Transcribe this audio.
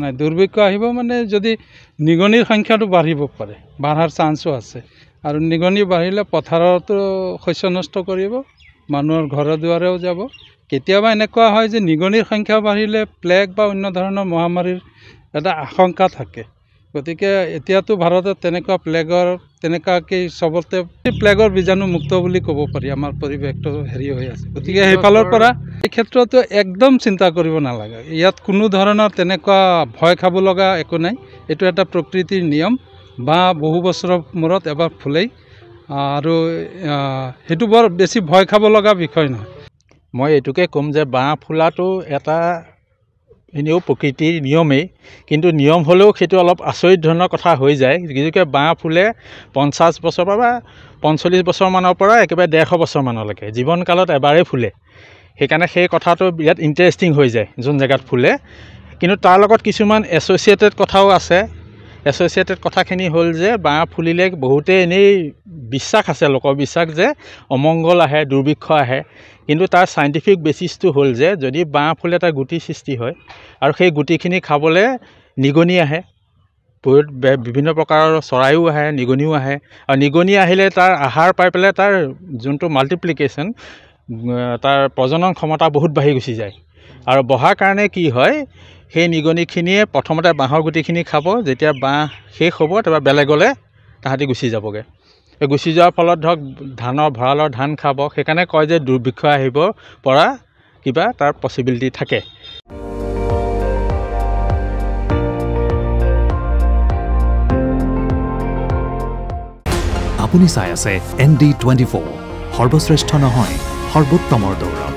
নাই দুৰ্ভিক্ষ আহিব মানে যদি নিগনিৰ সংখ্যাটো বাঢ়িব পাৰে, বাঢ়াৰ চান্সো আছে। আৰু নিগনি বাঢ়িলে পথাৰতো শস্য নষ্ট কৰিব, মানুহৰ ঘৰে দুৱাৰেও যাব। কেতিয়াবা এনেকুৱা হয় যে নিগনিৰ সংখ্যা বাঢ়িলে প্লেগ বা অন্য ধৰণৰ মহামাৰীৰ এটা আশংকা থাকে। গতিকে এতিয়াতো ভাৰতত তেনেকুৱা প্লেগৰ তেনেকুৱাকৈ চবতে প্লেগৰ বীজাণু মুক্ত বুলি ক'ব পাৰি, আমাৰ পৰিৱেশটো হেৰি হৈ আছে। গতিকে সেইফালৰ পৰা এই ক্ষেত্ৰতো একদম চিন্তা কৰিব নালাগে। ইয়াত কোনো ধৰণৰ তেনেকুৱা ভয় খাব লগা একো নাই। এইটো এটা প্ৰকৃতিৰ নিয়ম, বা বহু বছৰৰ মূৰত এবাৰ ফুলেই, আৰু সেইটো বৰ বেছি ভয় খাব লগা বিষয় নহয়। মই এইটোকে ক'ম যে বাঁহ ফুলাটো এটা এনেও প্ৰকৃতিৰ নিয়মেই, কিন্তু নিয়ম হ'লেও সেইটো অলপ আচৰিত ধৰণৰ কথা হৈ যায়। যিহেতুকে বাঁহ ফুলে 50 বছৰ বা 45 বছৰমানৰ পৰা একেবাৰে 150 বছৰমানলৈকে জীৱনকালত এবাৰেই ফুলে। সেইকাৰণে সেই কথাটো বিৰাট ইণ্টাৰেষ্টিং হৈ যায় যোন জেগাত ফুলে। কিন্তু তাৰ লগত কিছুমান এছ'চিয়েটেড কথাও আছে। এছ'চিয়েটেড কথাখিনি হ'ল যে বাঁহ ফুলিলে বহুতেই এনেই বিশ্বাস আছে, লোকৰ বিশ্বাস যে অমংগল আহে, দুৰ্ভিক্ষ আহে। কিন্তু তাৰ চাইণ্টিফিক বেচিছটো হ'ল যে যদি বাঁহ ফুলে তাৰ গুটি সৃষ্টি হয়, আৰু সেই গুটিখিনি খাবলৈ নিগনি আহে, বিভিন্ন প্ৰকাৰৰ চৰাইও আহে, নিগনিও আহে। আৰু নিগনি আহিলে তাৰ আহাৰ পাই পেলাই তাৰ যোনটো মাল্টিপ্লিকেশ্যন, তাৰ প্ৰজনন ক্ষমতা বহুত বাঢ়ি গুচি যায়। আৰু বহাৰ কাৰণে কি হয়, সেই নিগনিখিনিয়ে প্ৰথমতে বাঁহৰ গুটিখিনি খাব, যেতিয়া বাঁহ শেষ হ'ব তাৰপৰা বেলেগলৈ তাহাঁতি গুচি যাবগৈ। গুচি যোৱাৰ ফলত ধৰক ধানৰ ভঁৰালৰ ধান খাব। সেইকাৰণে কয় যে দুৰ্ভিক্ষ আহিব পৰা কিবা তাৰ পচিবিলিটি থাকে। আপুনি চাই আছে ND24, সৰ্বশ্ৰেষ্ঠ নহয় সৰ্বোত্তমৰ দৌৰ।